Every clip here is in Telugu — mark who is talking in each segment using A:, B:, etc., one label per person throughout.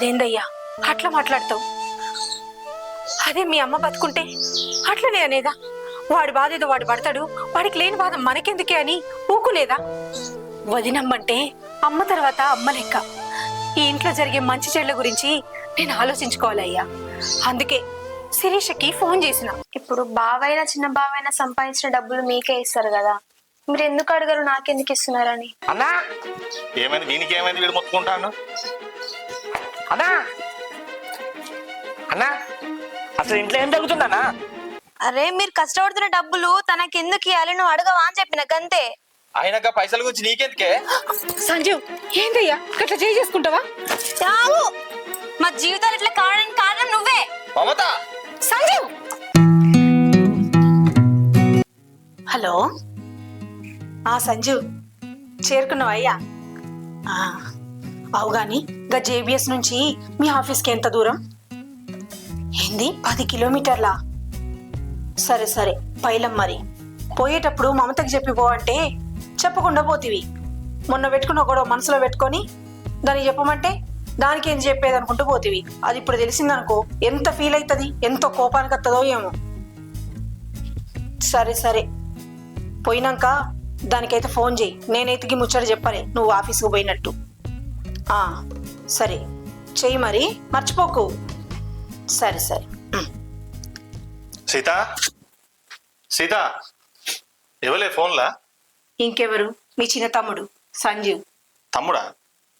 A: అదేందయ్యా అట్లా మాట్లాడతావు? అదే మీ అమ్మ బతుకుంటే అట్లనే అనేదా? వాడి బాధ ఏదో వాడు పడతాడు, వాడికి లేని బాధ మనకెందుకే అని ఊకునేదా? వదినమ్మంటే అమ్మ తర్వాత అమ్మ లెక్క. ఈ ఇంట్లో జరిగే మంచి చెడ్ల గురించి నేను ఆలోచించుకోవాలయ్యా. అందుకే శిరీషకి ఫోన్ చేసిన.
B: ఇప్పుడు బావైనా చిన్న బావైనా సంపాదించిన డబ్బులు మీకే ఇస్తారు కదా, మీరు ఎందుకు అడగరు నాకెందుకు ఇస్తున్నారని?
C: అన్నా ఏమైంది? వీనికి ఏమైంది? వీడు మొత్తుకుంటాను. అన్నా అన్నా అసలు ఇంట్లో ఏం జరుగుతుందన్నా?
B: అరే మీరు కష్టపడుతున్న డబ్బులు తనకెందుకు ఇవ్వాలి, నువ్వు అడగవా అని చెప్పిన గంతే.
C: అయినాక పైసల గురించి నీకెందుకే?
A: సంజీవ్ ఏందయ్యా అట్లా చేసుకుంటావా?
B: చావు మా జీవితాలు ఇట్లా కావడానికి కారణం నువ్వే.
C: మమత!
A: సంజీవ్! హలో సంజీవ్ చేరుకున్నావా అయ్యా? అవుగాని గా జేబిఎస్ నుంచి మీ ఆఫీస్కి ఎంత దూరం? ఏంది 10 కిలోమీటర్లా? సరే సరే పైలం. మరి పోయేటప్పుడు మమతకి చెప్పిపో అంటే చెప్పకుండా పోతివి. మొన్న పెట్టుకున్న గొడవ మనసులో పెట్టుకొని దానికి చెప్పమంటే దానికి ఏం చెప్పేది అనుకుంటూ పోతివి. అది ఇప్పుడు తెలిసిందనుకో ఎంత ఫీల్ అవుతుంది, ఎంతో కోపానికి వస్తుందో ఏమో. సరే సరే పోయినాక దానికైతే ఫోన్ చేయి. నేనైతే ముచ్చట చెప్పలే నువ్వు ఆఫీస్కి పోయినట్టు. సరే చెయ్యి, మరి మర్చిపోకు. సరే సరే.
C: సీత సీత ఎవలే ఫోన్లా?
A: ఇంకెవరు? మీ చిన్న తమ్ముడు సంజీవ్.
C: తమ్ముడా?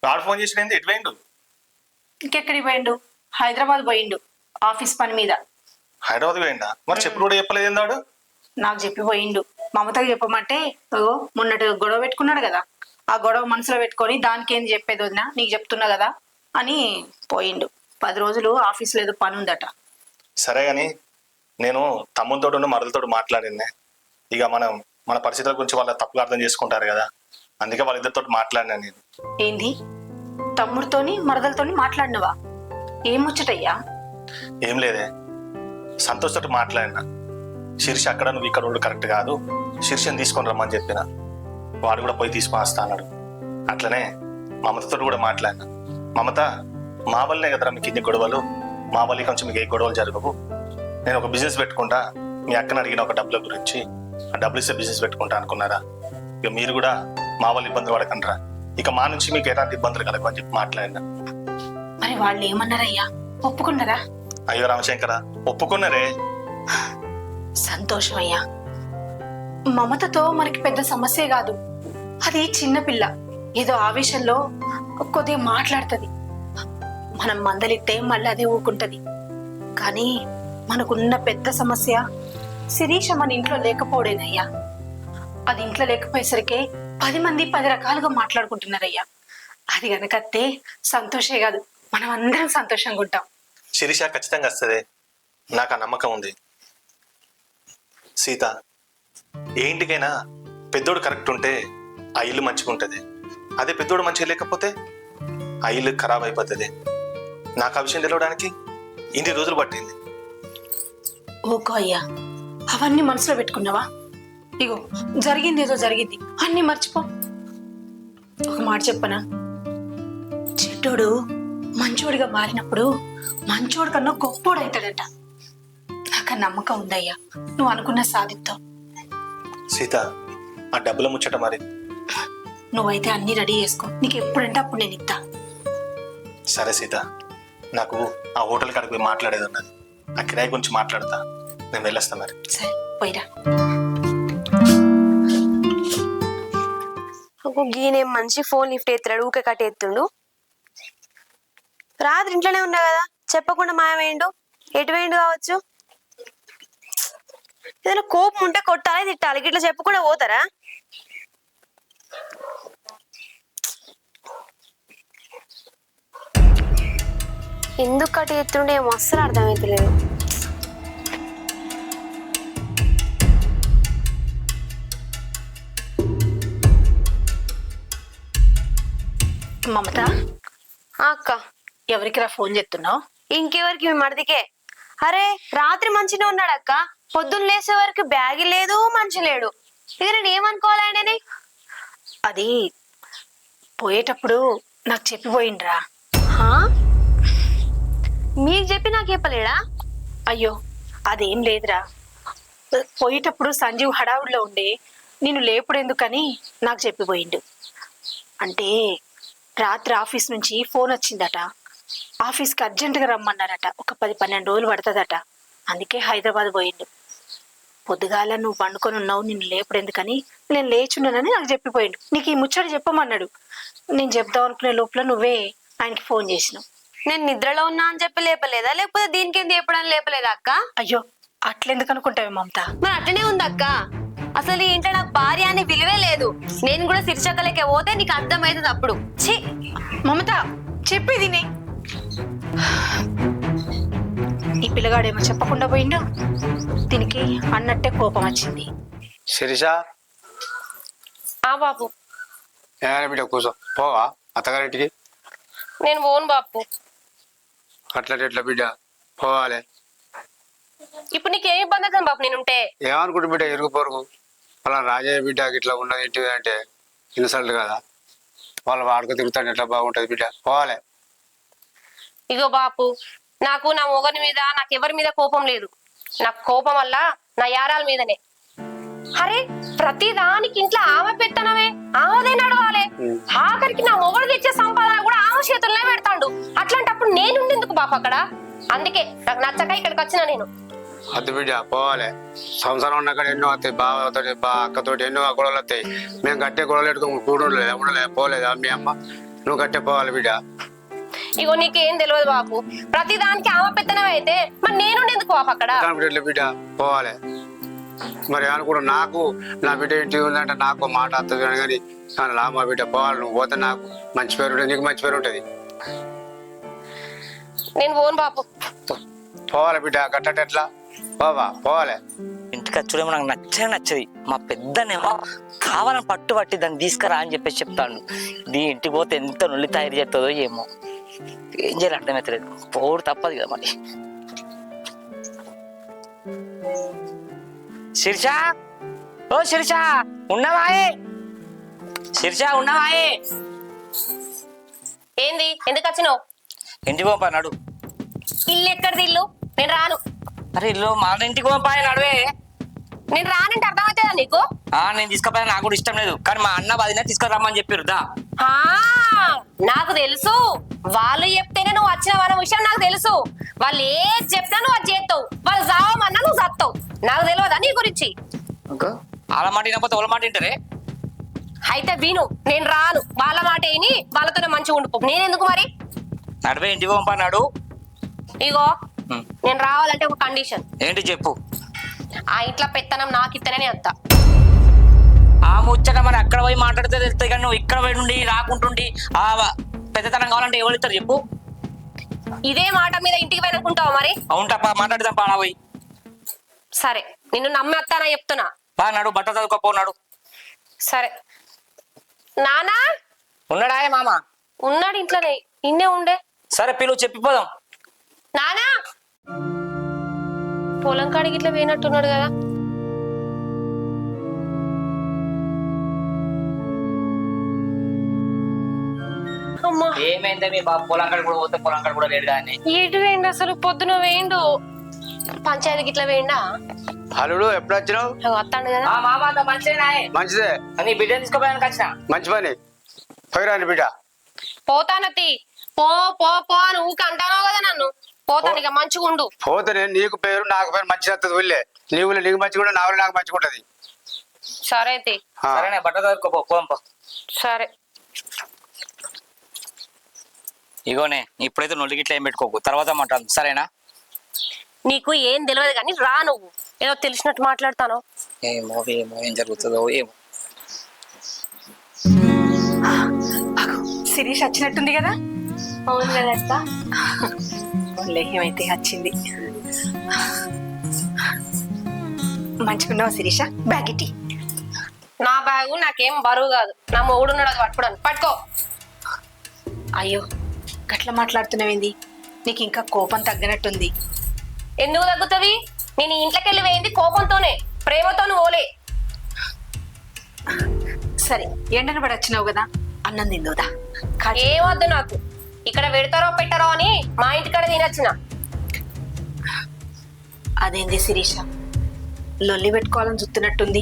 C: వాడు ఫోన్ చేసినది ఎటు పోయిండు?
A: ఇంకెక్కడికి పోయిండు? హైదరాబాద్ పోయిండు ఆఫీస్ పని మీద.
C: హైదరాబాద్ పోయిండా? మరి చెప్పుడు కూడా చెప్పలేదు ఏందాడు?
A: నాకు చెప్పి పోయిండు. మమతకి చెప్పమంటే మొన్నటి గొడవ పెట్టుకున్నాడు కదా, ఆ గొడవ మనసులో పెట్టుకొని దానికి ఏంది చెప్పేది వదినా, నీకు చెప్తున్నా కదా అని పోయిండు. 10 రోజులు ఆఫీస్లో ఏదో పని ఉందట.
C: సరే గాని నేను తమ్ముతో మరదలతో మాట్లాడిందే. ఇక మన పరిస్థితుల గురించి వాళ్ళ తప్పుగా అర్థం చేసుకుంటారు కదా, అందుకే వాళ్ళిద్దరితో మాట్లాడినా నేను.
A: ఏంది తమ్ముడితోని మరదలతోని మాట్లాడినవా? ఏం ముచ్చటయ్యా?
C: ఏం లేదే, సంతోష్ తోటి మాట్లాడినా. శీర్ష అక్కడ నువ్వు ఇక్కడ ఉండు కరెక్ట్ కాదు, శీర్షని తీసుకొని రమ్మని చెప్పిన. వాడు కూడా పోయి తీసుకొని వస్తా అన్నాడు. అట్లనే మమతతో కూడా మాట్లాడినా. మమత, మా వల్లనే కదరా మీకు ఇన్ని గొడవలు, మా వల్ల కొంచెం మీకు ఏ గొడవలు జరగవు. నేను ఒక బిజినెస్ పెట్టుకుంటా, మీ అక్కని అడిగిన ఒక డబ్బుల గురించి, ఆ డబ్బులు ఇస్తే బిజినెస్ పెట్టుకుంటా అనుకున్నారా? ఇక మీరు కూడా మా వల్ల ఇబ్బందులు పడకండ్రా, ఇక మా నుంచి మీకు ఎలాంటి ఇబ్బందులు కలగవు అని చెప్పి మాట్లాడినా.
A: మరి వాళ్ళు ఏమన్నారయ్యా? ఒప్పుకున్నారా?
C: అయ్యో రామశంకర, ఒప్పుకున్నారే.
A: సంతోషం అయ్యా. మమతతో మనకి పెద్ద సమస్య కాదు, అది చిన్నపిల్ల, ఏదో ఆవేశంలో కొద్దిగా మాట్లాడుతుంది. మనం మందలిస్తే మళ్ళీ అదే ఊరుకుంటది. కానీ మనకున్న పెద్ద సమస్య శిరీష మన ఇంట్లో లేకపోవడేనయ్యా. అది ఇంట్లో లేకపోయేసరికి 10 మంది 10 రకాలుగా మాట్లాడుకుంటున్నారయ్యా. అది కనుకత్తే సంతోషే కాదు, మనం అందరం సంతోషంగా ఉంటాం.
C: శిరీష ఖచ్చితంగా వస్తుంది, నాకు ఆ నమ్మకం ఉంది. సీత, ఏ ఇంటికైనా పెద్దోడు కరెక్ట్ ఉంటే ఆ ఇల్లు మంచిగా ఉంటుంది. అదే పెద్దోడు మంచిగా లేకపోతే ఆ ఇల్లు ఖరాబ్ అయిపోతుంది. నాకు ఆ విషయం తెలవడానికి ఇన్ని రోజులు పట్టింది.
A: ఓకో అయ్యా, అవన్నీ మనసులో పెట్టుకున్నావా? ఇగో జరిగింది ఏదో జరిగింది, అన్నీ మర్చిపో. ఒక మాట చెప్పనా, చెడ్డోడు మంచోడిగా మారినప్పుడు మంచోడు కన్నా గొప్పోడు అవుతాడట. నాకు నమ్మకం ఉందయ్యా, నువ్వు అనుకున్న సాధిస్తావు.
C: సీత, ఆ డబ్బుల ముచ్చట మరి?
A: నువ్వైతే అన్ని రెడీ చేసుకో, నీకు ఎప్పుడంటే అప్పుడు నేను ఇస్తా.
C: సరే సీత, నాకు ఆ హోటల్ కాడికి పోయి మాట్లాడేది ఉన్నది, ఆ కిరాయి గురించి మాట్లాడతా. నేను వెళ్ళొస్తా మరి.
A: సరే పోయిరా.
B: గీనే మంచి ఫోన్ లిఫ్ట్ ఎత్తాడు, ఊకే కట్టేస్తుండు. రాత్రి ఇంట్లోనే ఉన్నా కదా, చెప్పకుండా మాయమైండు. ఎటు వేయండు కావచ్చు? ఏదైనా కోపం ఉంటే కొట్టాలి తిట్టాలి, ఇట్లా చెప్పకుండా పోతారా? ఎందుకు కట్టి ఎత్తుండే ఏమో అస్సలు అర్థమైతలేదు.
A: మమత,
B: అక్క
A: ఎవరికిరా ఫోన్ చేస్తున్నావు?
B: ఇంకెవరికి? మీ మడిదికే. అరే రాత్రి మంచిగా ఉన్నాడు అక్క, పొద్దున్న లేసే వరకు బ్యాగ్ లేదు, మనిషి లేడు. ఇక నేను ఏమనుకోవాలి ఆయనని?
A: అది పోయేటప్పుడు నాకు చెప్పిపోయిండ్రా.
B: మీకు చెప్పి నాకు చెప్పలేడా?
A: అయ్యో అదేం లేదురా, పోయేటప్పుడు సంజీవ్ హడావుడిలో ఉండే నేను లేపుడెందుకని నాకు చెప్పిపోయిండు. అంటే రాత్రి ఆఫీస్ నుంచి ఫోన్ వచ్చిందట, ఆఫీస్కి అర్జెంటుగా రమ్మన్నారట, ఒక 10-12 రోజులు పడుతుందట. అందుకే హైదరాబాద్ పోయిండు. పొద్దుగాల నువ్వు పండుకొని ఉన్నావు, నిన్ను లేపుడెందుకని నేను లేచున్నానని నాకు చెప్పిపోయిండు. నీకు ఈ ముచ్చట చెప్పమన్నాడు. నేను చెప్దాం అనుకునే లోపల నువ్వే ఆయనకి ఫోన్ చేసినావు.
B: నేను నిద్రలో ఉన్నా అని చెప్పి లేపలేదా, లేకపోతే దీనికి ఏంది చెప్పడానికి లేపలేదా అక్క?
A: అయ్యో అట్లెందుకు అనుకుంటావే మమత?
B: మరి అట్లనే ఉంది అక్క. అసలు ఈ ఇంట్లో నాకు భార్య అని విలువే లేదు. నేను కూడా శిర్షకలకే పోతే నీకు అర్థమవుతుంది అప్పుడు. ఛీ
A: మమత చెప్పేది నే. ఈ పిల్లగాడేమో చెప్పకుండా పోయిండు, దీనికి అన్నట్టే కోపం వచ్చింది.
D: శిరీష
B: ఆ బాపు,
D: ఏమైనా బిడ్డ కూర్చో. పోవా అత్తగారింటికి?
B: నేను పోను బాపు.
D: అట్లా ఎట్లా బిడ్డ పోవాలి.
B: ఇప్పుడు నీకేం ఇబ్బంది అవుతుంది బాపు నేనుంటే?
D: ఏమనుకుంటు బిడ్డ ఎరుగు పొరుగు అలా రాజయ్య బిడ్డకి ఇట్లా ఉన్నది ఏంటి అంటే ఇన్సల్ట్ కదా. వాళ్ళు వాడుకు తిరుగుతాడు ఎట్లా బాగుంటది బిడ్డ, పోవాలి.
E: ఇగో బాపు, నాకు నా మొగని మీద నాకు ఎవరి మీద కోపం లేదు. నాకు కోపం వల్ల నా యారాల మీదనే. అరే ప్రతి దానికి ఇంట్లో ఆమె పెత్తనమే, ఆమెదే నడవాలి. ఆఖరికి నా మొగడు తెచ్చే సంపాదన కూడా ఆమె చేతుల్లోనే పెడతాడు. అట్లాంటప్పుడు నేనుండేందుకు బాపు అక్కడ? అందుకే నాకు నచ్చక ఇక్కడికి వచ్చిన నేను.
D: అద్దు బిడ్డ పోవాలి. సంసారం ఉన్నాక ఎన్నో వస్తాయి, బావతోటి అక్కతోటి ఎన్నో గొడవలు వస్తాయి. మేము కట్టే గొడవలు పెట్టుకోము, కూడా ఉండలేదు పోలేదా మీ అమ్మ? నువ్వు కట్టే పోవాలి బిడ్డ.
E: ఇగో నీకేం తెలియదు బాపు, ప్రతి దానికి ఆమె పెత్తనమే అయితే మరి నేనుండేందుకు బాపు అక్కడ?
D: బిడ్డ పోవాలి. మరి అనుకుంటా నాకు నా బిడ్డ ఇంటికి ఉందంటే నాకు మాట వస్తుంది కానీ మా బిడ్డ పోవాలి. నువ్వు పోతే నాకు మంచి పేరు ఉంటుంది, నీకు మంచి పేరు ఉంటుంది.
E: నేను పోను బాపు.
D: పోవాలి బిడ్డ, కట్టట ఎట్లా పోవా? పోవాలి.
F: ఇంటికి వచ్చుడేమో నాకు నచ్చది. మా పెద్దనేమో కావాలని పట్టి దాన్ని తీసుకురా అని చెప్పేసి చెప్తాడు. దీ ఇంటికి పోతే ఎంత నొల్లి తయారు చేస్తుందో ఏమో, ఏం చేయాలి అర్థమవుతలేదు. పోడు తప్పదు కదా మరి. శిర్ష, ఓ శిర్ష ఉన్నవాయే? శిర్ష ఉన్నవాయే?
E: ఏంది, ఎందుకు వచ్చినావు?
F: ఇంటికి పంపన్నాడు.
E: ఇల్లు ఎక్కడిది? ఇల్లు నేను రాను.
F: అరే ఇల్లు మా ఇంటికి పంపాయి నడువే.
E: నేను రానంటే అర్థమవుతుందా నీకు?
F: నేను తీసుకుపోయినా నాకు కూడా ఇష్టం లేదు, కానీ మా అన్న బాధిన తీసుకురమ్మని చెప్పారు. దా
E: ఆ, నాకు తెలుసు. వాళ్ళు చెప్తేనే నువ్వు వచ్చిన వాళ్ళ విషయం నాకు తెలుసు. వాళ్ళు ఏది చెప్తా నువ్వు అది చేస్తావు. వాళ్ళు చావమన్నా నువ్వు చస్తావు. నాకు తెలియదా నీ గురించి?
F: వాళ్ళ మాట వినకపోతే వాళ్ళ మాట వింటారే.
E: అయితే విను, నేను రాను. వాళ్ళ మాట విని వాళ్ళతోనే మంచిగా ఉండిపో. నేనెందుకు మరి?
F: నడివే ఇంటికి పంపన్నాడు.
E: ఇగో నేను రావాలంటే ఒక కండిషన్.
F: ఏంటి చెప్పు.
E: ఆ ఇంట్లో పెత్తనం నాకు ఇత్తనే అంత.
F: ఆ ముచ్చట మరి అక్కడ పోయి మాట్లాడితే తెలుస్తాయి, కానీ నువ్వు ఇక్కడ పోయి నుండి రాకుంటుండి ఆ పెద్దతనం కావాలంటే ఎవరు ఇస్తారు చెప్పు.
E: ఇదే మాట మీద ఇంటికి పోయినకుంటావా మరి?
F: అవుంటప్ప మాట్లాడదాం పానా పోయి.
E: సరే నిన్ను నమ్మేస్తానా చెప్తున్నా.
F: నాడు బట్ట చదువుకోపోన్నాడు.
E: సరే నానా
F: ఉన్నాడా మామ?
E: ఉన్నాడు ఇంట్లోనే, ఇన్నే ఉండే.
F: సరే పిలువు చెప్పిపోదాం.
E: నానా పొలం కాడికి ఇట్లా పోయినట్టున్నాడు కదా. అమ్మా
F: ఏమైంది మీ బాబు? పొలం కాడ కూడా పోతే పొలం కాడ కూడా లేడు కానీ.
E: ఎటు వేయండి అసలు? పొద్దున వేయండు పంచాయతీకి ఇట్లా వేయండా?
D: అల్లుడు ఎప్పుడు వచ్చినావు?
E: వస్తాడు కదా.
F: మామ అంత మంచిదేనా?
D: మంచిదే.
F: నీ బిడ్డను తీసుకోపోయానికి వచ్చిన.
D: మంచి పని, పోయిరాని బిడ్డ.
E: పోతానతి పో పో పో అని ఊకి అంటానో కదా నన్ను. పోతాను ఇక, మంచిగా ఉండు.
D: పోతే నేను నీకు పేరు నాకు పేరు మంచిగా వస్తుంది. ఊళ్ళే నీ ఊళ్ళో నీకు మంచిగా ఉంటే నా ఊళ్ళో నాకు మంచిగా ఉంటుంది.
E: సరే తి.
F: సరేనే బట్ట చదువుకోపో పోదాం.
E: సరే
F: ఇగోనే ఇప్పుడైతే నొల్లికి ఇట్లా ఏం పెట్టుకోకు, తర్వాత మాట్లాడు సరేనా?
E: నీకు ఏం తెలియదు కానీ రా. నువ్వు ఏదో తెలిసినట్టు మాట్లాడతాను.
F: ఏమో ఏమో ఏం జరుగుతుందో ఏమో.
A: శిరీష్ వచ్చినట్టుంది కదా?
E: అవును కదా.
A: లేహమైతే వచ్చింది. మంచిగున్నావా శిరీష? బ్యాగ్ ఇటీ.
E: నా బ్యాగు నాకేం బరువు కాదు. నా మొగుడు ఉన్నాడు, అది పట్టుకోవడానికి. పట్టుకో.
A: అయ్యో గట్లా మాట్లాడుతున్నావేంది? నీకు ఇంకా కోపం తగ్గినట్టుంది.
E: ఎందుకు తగ్గుతుంది? నేను ఇంట్లోకి వెళ్ళి వేయింది కోపంతోనే, ప్రేమతోను ఓలే.
A: సరే ఎండన పడి వచ్చినావు కదా, అన్నం తిందుదా?
E: ఏమొద్దు నాకు. ఇక్కడ పెడతారో పెట్టారో అని మా ఇంటికాడ తినొచ్చిన.
A: అదేంది శిరీష, లొల్లి పెట్టుకోవాలని చూస్తున్నట్టుంది.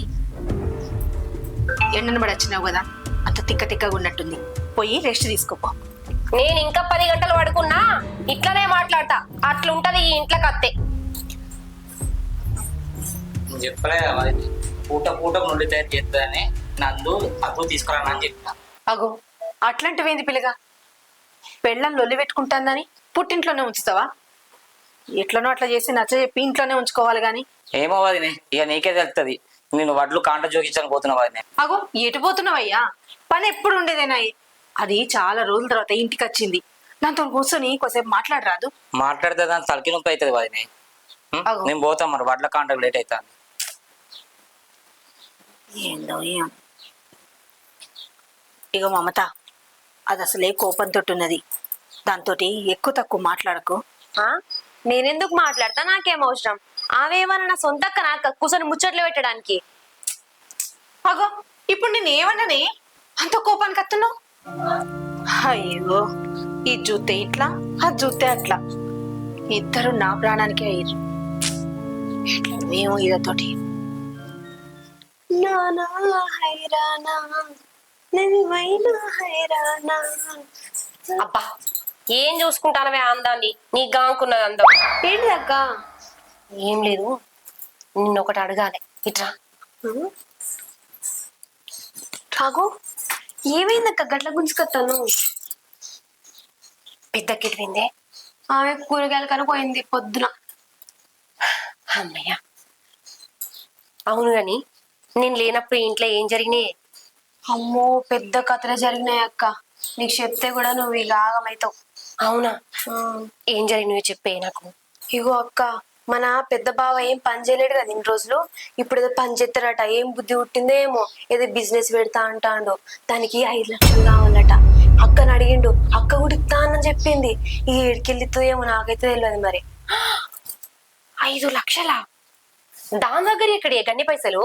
A: ఎండను పడి వచ్చినావు కదా, అంత తిక్క తిక్కగా ఉన్నట్టుంది. పోయి రెస్ట్ తీసుకోపో.
E: నేను ఇంకా 10 గంటలు పడుకున్నా ఇట్లనే మాట్లాడతా. అట్లుంటది ఈ ఇంట్లోకి అత్తే.
F: నువ్వు చెప్పలే వదినే, పూట పూట నుండి తయారు చేద్దాని నందు అప్పు తీసుకురానా అని చెప్పిన.
A: అగో అట్లాంటివేంది పిల్లగా, పెళ్ళని లొల్లి పెట్టుకుంటాందని పుట్టింట్లోనే ఉంచుతావా? ఎట్లనో అట్లా చేసి నచ్చ చెప్పి ఇంట్లోనే ఉంచుకోవాలి గాని.
F: ఏమో వదినే, ఇక నీకే తెలుస్తుంది. నేను వడ్లు కాంట జోకించాను పోతున్నా వదినే.
A: అగో ఎటు పోతున్నావయ్యా? పని ఎప్పుడు ఉండేదేనాయి, అది చాలా రోజుల తర్వాత ఇంటికి వచ్చింది. దాంతో కూర్చొని కొద్దిసేపు మాట్లాడరాదు?
F: మాట్లాడితే దాని తలకి నొప్పి అవుతుంది వదినే.
A: అగో.
F: నేను పోతాం మరి, వడ్ల కాంటకు లేట్ అవుతాను.
A: ఏందో ఏం. ఇగో మమత, అది అసలే కోపంతో ఉన్నది. దాంతో ఎక్కువ తక్కువ మాట్లాడకు.
B: ఆ? నేనెందుకు మాట్లాడతా? నాకేం అవసరం? ఆవేమన్నా నా సొంత అక్క, నాకు కూర్చొని ముచ్చట్లు పెట్టడానికి.
A: అగో ఇప్పుడు నేను ఏమన్నానే అంత కోపానికి వస్తున్నావు? అయ్యో, ఈ జూతే ఇట్లా, ఆ జూతే అట్లా, ఇద్దరు నా ప్రాణానికే అయ్యారు. ఎట్లా మేము ఇదతోటి
E: అబ్బా ఏం చూసుకుంటానవే అందాన్ని, నీ గాంకున్నది అందం.
B: ఏంటి అక్క?
E: ఏం లేదు, నిన్నొకటి అడగాలి. ఇట్రా.
B: కాకు ఏమైందక్క గట్ల గుంజుకొత్తాను?
E: పెద్ద కిటివిందే.
B: ఆమె కూరగాయల కన్నా పోయింది పొద్దున.
E: అమ్మయ్య. అవును గాని నేను లేనప్పుడు ఇంట్లో ఏం జరిగినాయి?
B: అమ్మో పెద్ద కథలు జరిగినాయి అక్క. నీకు చెప్తే కూడా నువ్వు ఇలాగమైతావు.
E: అవునా? ఏం జరిగినవి చెప్పే నాకు.
B: ఇగో అక్క, మన పెద్ద బావ ఏం పని చేయలేడు కదా ఇన్ని రోజులు. ఇప్పుడు ఏదో పని చేస్తారట. ఏం బుద్ధి పుట్టిందో ఏమో, ఏదో బిజినెస్ పెడతా అంటాడు. దానికి 5 లక్షలు కావాలట. అక్కని అడిగిండు, అక్క కూడా ఇస్తా అని చెప్పింది. ఈ ఏడికెళ్ళితో ఏమో నాకైతే తెలియదు మరి.
E: 5 లక్షలా? దాని దగ్గర ఎక్కడి గన్ని పైసలు?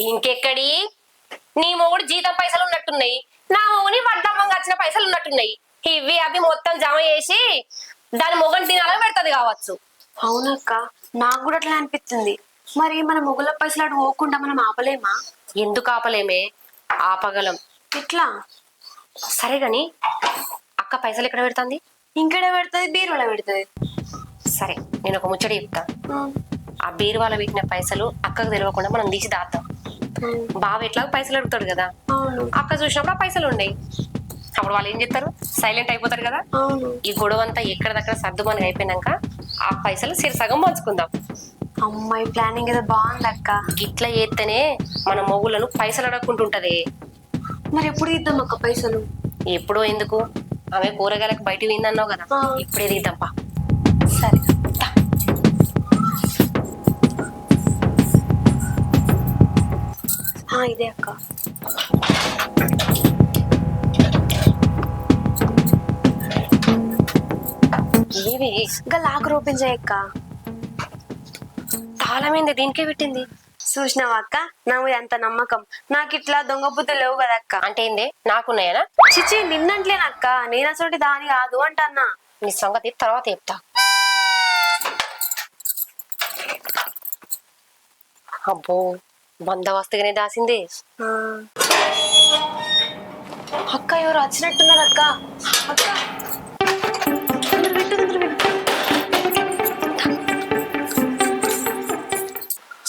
E: ఇంకెక్కడి? నీ మొగుడు జీతం పైసలు ఉన్నట్టున్నాయి, నా మొగుని వడ్డమ్మంగా వచ్చిన పైసలు ఉన్నట్టున్నాయి. ఇవి అవి మొత్తం జమ చేసి దాని మొగని తినాలని పెడతది కావచ్చు.
B: అవునక్క, నాకు కూడా అట్లా అనిపిస్తుంది. మరి మన మొగుల పైసలు అటు పోకుండా మనం ఆపలేమా?
E: ఎందుకు ఆపలేమే? ఆపగలం.
B: ఎట్లా?
E: సరే గాని అక్క పైసలు ఎక్కడ పెడుతుంది?
B: ఇంకెడ పెడుతుంది? బీరువాల పెడుతుంది.
E: సరే నేను ఒక ముచ్చట చెప్తా. ఆ బీరువాల పెట్టిన పైసలు అక్కకు తెలియకుండా మనం తీసి దాద్దాం. బావ ఎట్లాగో పైసలు అడుగుతాడు కదా,
B: అవును.
E: అక్క చూసినప్పుడు ఆ పైసలు ఉన్నాయి. అప్పుడు వాళ్ళు ఏం చేస్తారు? సైలెంట్ అయిపోతారు కదా.
B: అవును.
E: ఈ గొడవ అంతా ఎక్కడిదక్కడ సర్దుమని అయిపోయినాక ఆ పైసలు సగం పంచుకుందాం.
B: అమ్మాయి ప్లానింగ్ ఏదో బాగుంది అక్క.
E: ఇట్లా చేస్తేనే మన మొగులను పైసలు అడగకుంటుంటది.
B: మరి ఎప్పుడు ఇద్దాం అక్క పైసలు?
E: ఎప్పుడో ఎందుకు, ఆమె కూరగాయలకు బయట పోయిందన్నావు కదా, ఇప్పుడే తీద్దాంపా.
B: సరే. ఇదే అక్క.
E: ఏవి
B: ఇంకా లాకర్ ఓపెన్ చేయక్క.
E: తాళమైంది దీనికే పెట్టింది.
B: చూసినావా అక్క, నా మీద అంత నమ్మకం. నాకు ఇట్లా దొంగ బుద్ధులు లేవు కదా అక్క.
E: అంటే ఏంది? నాకున్నాయనా?
B: చిచి నిన్నంట్లేనక్క, నేను అసలు దాని కాదు అంటన్నా.
E: నీ సంగతి తర్వాత చెప్తా. అబ్బో బందోబస్తుగానే దాసింది.
B: అక్క ఎవరు వచ్చినట్టున్నారు అక్క. అక్క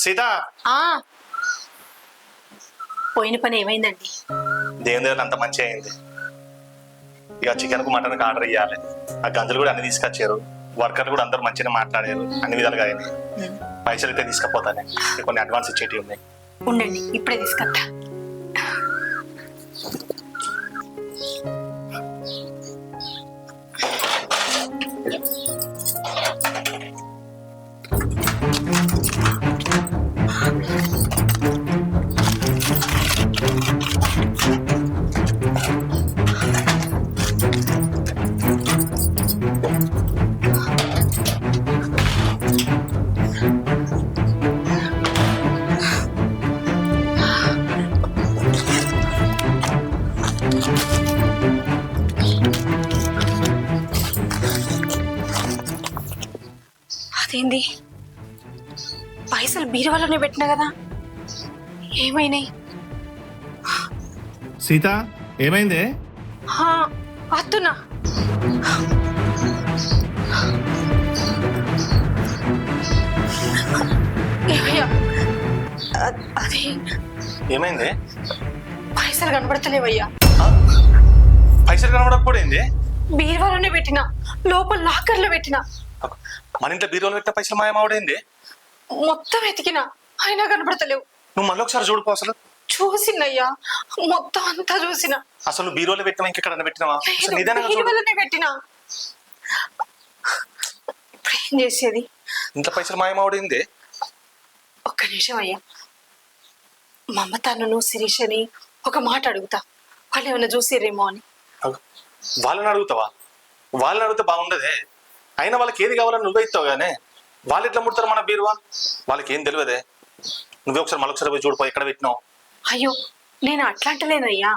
C: సీత,
A: పోయిన పని ఏమైందండి?
C: దేవుని దగ్గర అంత మంచి అయింది. ఇక చికెన్ కు మటన్ కి ఆర్డర్ ఇవ్వాలి. ఆ గంజులు కూడా అన్ని తీసుకొచ్చారు. వర్కర్లు కూడా అందరు మంచిగా మాట్లాడారు. అన్ని విధాలుగా అయింది. పైసలు అయితే తీసుకపోతానే, కొన్ని అడ్వాన్స్ ఇచ్చేటివి ఉన్నాయి.
A: ఉండండి, ఇప్పుడే తీసుకొస్తా. ఏంది పైసలు బీరువాలోనే పెట్టినా కదా ఏమైనాయి?
G: సీత ఏమైందే?
A: అత్తున్నా. ఏమయ్యా? అది
C: ఏమైంది?
A: పైసలు కనబడతలేవయ్యా.
C: పైసలు కనబడకపోయింది.
A: బీరువాలోనే పెట్టినా, లోపల లాకర్ లో పెట్టినా.
C: మన ఇంట్లో బీరువాలో పెట్టిన పైసలు మాయమావడైంది.
A: మొత్తం వెతికినా అయినా కనబడతలేవు.
C: నువ్వు మళ్ళీ ఒకసారి చూడుకో. అసలు
A: చూసినయ్యా, మొత్తం అంతా చూసిన.
C: అసలు బీరువాలో పెట్టినా ఇంకెక్కడ పెట్టినావా? అసలు నిదానంగా చూడు.
A: బీరువాలోనే పెట్టినా. ఇప్పుడు ఏం చేసేది?
C: ఇంట్లో పైసలు మాయమావడైంది.
A: ఒక్క నిమిషం అయ్యా. మమతను శిరీషని ఒక మాట అడుగుతా, వాళ్ళు ఏమైనా చూసిర్రేమో అని.
C: వాళ్ళని అడుగుతావా? వాళ్ళని అడిగితే బాగుండదే. అయినా వాళ్ళకి ఏది కావాలని నువ్వే ఇస్తావు కానీ వాళ్ళు ఎట్లా ముడతారు మన బీరువా? వాళ్ళకి ఏం తెలియదే. నువ్వే ఒకసారి మళ్ళొకసారి పోయి చూడిపో ఎక్కడ పెట్టినావు.
A: అయ్యో, నేను అట్లాంటలేనయ్యా.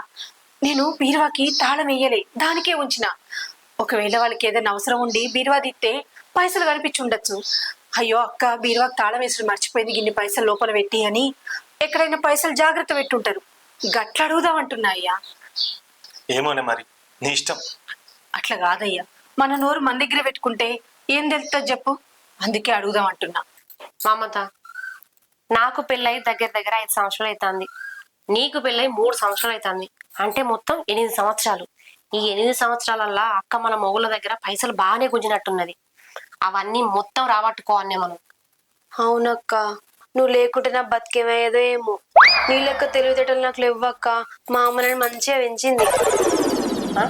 A: నేను బీరువాకి తాళం వేయలే, దానికే ఉంచిన. ఒకవేళ వాళ్ళకి ఏదైనా అవసరం ఉండి బీరువా తిత్తే పైసలు కనిపించి ఉండొచ్చు. అయ్యో అక్క, బీరువాకి తాళం వేసుడు మర్చిపోయింది, గిన్ని పైసలు లోపల పెట్టి అని ఎక్కడైనా పైసలు జాగ్రత్త పెట్టుంటారు. గట్ల అడుగుదామంటున్నా అయ్యా.
C: ఏమోనే మరి, నీ ఇష్టం.
A: అట్లా కాదయ్యా, మన నోరు మన దగ్గర పెట్టుకుంటే ఏం తెలుస్తుంది చెప్పు. అందుకే అడుగుదాం అంటున్నా.
E: మమత, నాకు పెళ్ళై దగ్గర దగ్గర 5 సంవత్సరాలు అవుతుంది. నీకు పెళ్ళై 3 సంవత్సరాలు అవుతుంది. అంటే మొత్తం 8 సంవత్సరాలు. ఈ 8 సంవత్సరాలల్లా అక్క మన మొగుల దగ్గర పైసలు బాగానే గుంజినట్టున్నది. అవన్నీ మొత్తం రాబట్టుకోవాలనే మనం.
B: అవునక్క, నువ్వు లేకుంటే నా బతికేమయ్యేదో ఏమో. నీ లెక్క తెలివితేటలు నాకు లేవక్క. మా అమ్మ నన్ను మంచిగా పెంచింది.
E: ఆ?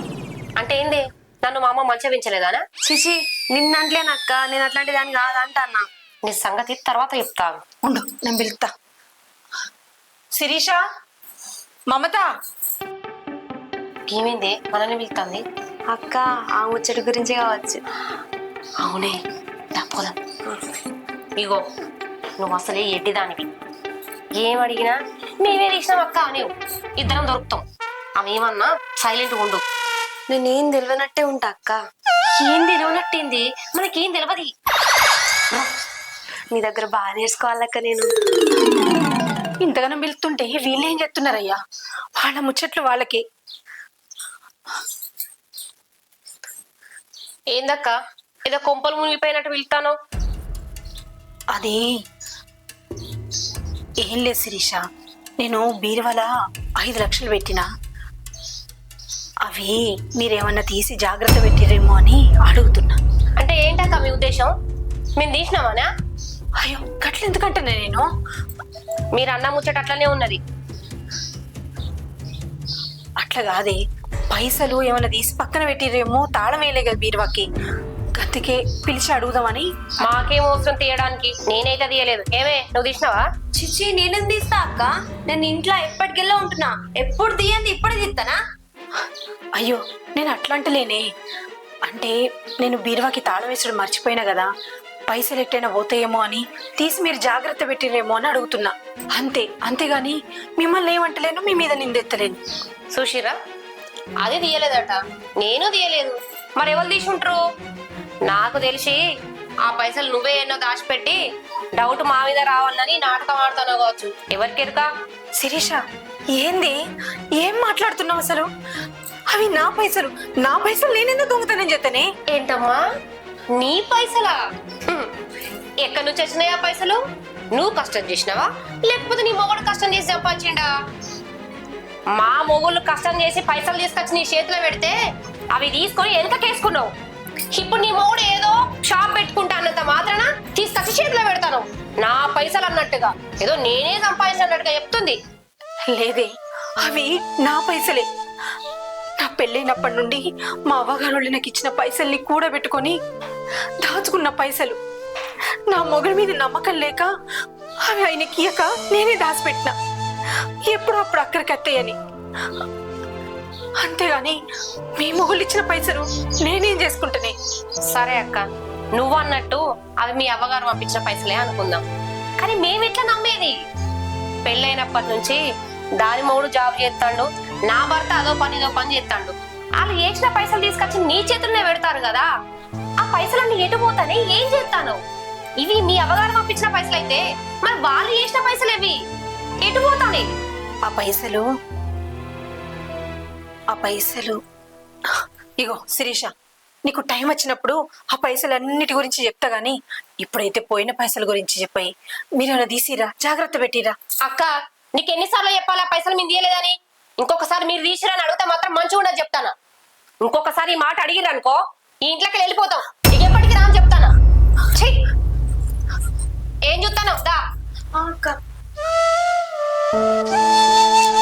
E: అంటే ఏంది? నన్ను మా అమ్మ మంచిగా పెంచలేదానా?
B: చిచి, నిన్నంట్లేనక్క, నేను అట్లాంటి దాన్ని కాదంటన్నా.
E: నీ సంగతి తర్వాత చెప్తాను.
A: ఉండు, నేను పిలుస్తా. శిరీష, మమత.
E: ఏమైంది? మనల్ని పిలుస్తుంది.
B: అక్క, ఆ ముచ్చటి గురించి కావచ్చు.
E: అవునే, తప్పదాం. ఇగో, నువ్వు అసలే ఎడ్డిదానివి. ఏం అడిగినా మేమే తీసినాం అక్క అని ఇద్దరం దొరుకుతాం. అవేమన్నా సైలెంట్గా ఉండు.
B: నేనేం తెలియనట్టే ఉంటా అక్క.
E: ఏం తెలియనట్టింది? మనకేం తెలియదు.
B: నీ దగ్గర బాగా నేర్చుకోవాలక్క. నేను
A: ఇంతగానో పిలుస్తుంటే వీళ్ళేం చెప్తున్నారయ్యా? వాళ్ళ ముచ్చట్లు వాళ్ళకి.
E: ఏందక్క, ఏదో కొంపలు మునిగిపోయినట్టు పిలుతాను?
A: అది ఏం లేదు శిరీష, నేను బీరువాల 5 లక్షలు పెట్టినా. అవి మీరేమన్నా తీసి జాగ్రత్త పెట్టిరేమో అని అడుగుతున్నా.
E: అంటే ఏంటక్క మీ ఉద్దేశం? మేము తీసినామానా?
A: అయ్యో, గట్ల ఎందుకంటున్నా నేను?
E: మీరు అన్న ముచ్చట అట్లనే ఉన్నది.
A: అట్లా కాదే, పైసలు ఏమైనా తీసి పక్కన పెట్టిరేమో, తాళం వేయలే కదా బీరువాకి, గతికే పిలిచి అడుగుదామని.
E: మాకేం అవసరం తీయడానికి? నేనైతే తీయలేదు. ఏమే, నువ్వు తీసినావా?
B: చిచ్చి, నేనేం తీస్తా అక్క? నేను ఇంట్లో ఎప్పటికెళ్ళా ఉంటున్నా. ఎప్పుడు తీయండి ఇప్పుడు తీస్తానా?
A: అయ్యో, నేను అట్లాంటలేనే. అంటే నేను బీరువాకి తాళం వేసడం మర్చిపోయినా కదా, పైసలు ఎట్టైనా పోతాయేమో అని తీసి మీరు జాగ్రత్త పెట్టిరేమో అని అడుగుతున్నా. అంతేగాని మిమ్మల్ని ఏమంటలేను, మీ మీద నిందెత్తలేను.
E: సుషిరా, అది తీయలేదట, నేను తీయలేదు. మరి ఎవరు తీసుంటారు? నాకు తెలిసి ఆ పైసలు నువ్వే ఎన్నో దాచిపెట్టి డౌట్ మా మీద రావాలని నాటకం ఆడుతానో కావచ్చు. ఎవరికెరుక?
A: శిరీష, ఏంది? ఏం మాట్లాడుతున్నావు అసలు? అవి నా పైసలు నేనెందుకు దొంగతనం చేస్తానే?
E: ఏంటమ్మా, నీ పైసలా? ఎక్కడి నుంచి వచ్చినాయి ఆ పైసలు? నువ్వు కష్టం చేసినావా, లేకపోతే నీ మొగుడు కష్టం చేసి సంపాదించిండా? మా మొగుళ్ళు కష్టం చేసి పైసలు తీసుకొచ్చి నీ చేతిలో పెడితే అవి తీసుకొని వెనకకేసుకున్నావు. ఇప్పుడు నీ మొగుడు ఏదో షాప్ పెట్టుకుంటా అన్నంత మాత్రాన తీసుకొచ్చి చేతిలో పెడతాను. నా పైసలు అన్నట్టుగా, ఏదో నేనే సంపాదించినట్టుగా చెప్తుంది.
A: లేదే, అవి నా పైసలే. నా పెళ్ళైనప్పటి నుండి మా అవ్వగారు నాకు ఇచ్చిన పైసల్ని కూడబెట్టుకొని దాచుకున్న పైసలు. నా మొగుడి మీద నమ్మకం లేక అవి ఆయనకి ఇయ్యక నేనే దాచిపెట్టినా, ఎప్పుడు అప్పుడు అక్కడికి అత్తయ్యని. అంతేగాని మీ మొగుళ్ళు ఇచ్చిన పైసలు నేనేం చేసుకుంటానే?
E: సరే అక్క, నువ్వు అన్నట్టు అవి మీ అవ్వగారు పంపించిన పైసలే అనుకుందాం. కానీ మేమెట్లా నమ్మేది? పెళ్ళైనప్పటి నుంచి దాని మొగుడు జాబ్ చేస్తాడు, నా భర్త అదో పని ఇదో పని చేస్తాడు. వాళ్ళు వేసిన పైసలు తీసుకొచ్చి నీ చేతుల్లోనే పెడతారు కదా. ఆ పైసలన్నీ ఎటు పోతానే? ఏం చేస్తాను? ఇవి మీ అవగాహన పంపించిన పైసలు అయితే మరి వాళ్ళు చేసిన పైసలు ఇవి ఎటు పోతానే?
A: ఆ పైసలు ఇగో శిరీష, నీకు టైం వచ్చినప్పుడు ఆ పైసలు అన్నిటి గురించి చెప్తా గానీ ఇప్పుడైతే పోయిన పైసల గురించి చెప్పాయి. మీరేమైనా తీసిరా, జాగ్రత్త పెట్టిరా.
E: అక్క నీకు ఎన్నిసార్లు చెప్పాలా పైసలు మీరు తీయలేదని? ఇంకొకసారి మీరు తీసిరా అని అడిగితే మాత్రం మంచిగా ఉండదు చెప్తానా. ఇంకొకసారి ఈ మాట అడిగిరనుకో ఈ ఇంట్లోకి వెళ్ళిపోతాం. ఇక ఎప్పటికి రా అని చెప్తానా. ఛీ! ఏం చూస్తాను దా.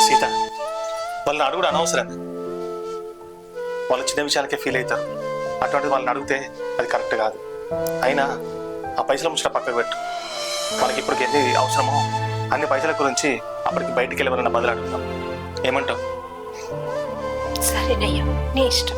C: సీత, వాళ్ళని అడుగుడు అనవసరం. వాళ్ళు చిన్న విషయానికే ఫీల్ అవుతారు. అటువంటిది వాళ్ళని అడిగితే అది కరెక్ట్ కాదు. అయినా ఆ పైసల ముచ్చట పక్కకు పెట్టు. మనకి ఇప్పటికి ఎన్ని అవసరమో అన్ని పైసల గురించి అప్పటికి బయటికి వెళ్ళమన్న బదులు అడుగుతాం. ఏమంటావు?
A: సరేనయ్యా, నీ ఇష్టం.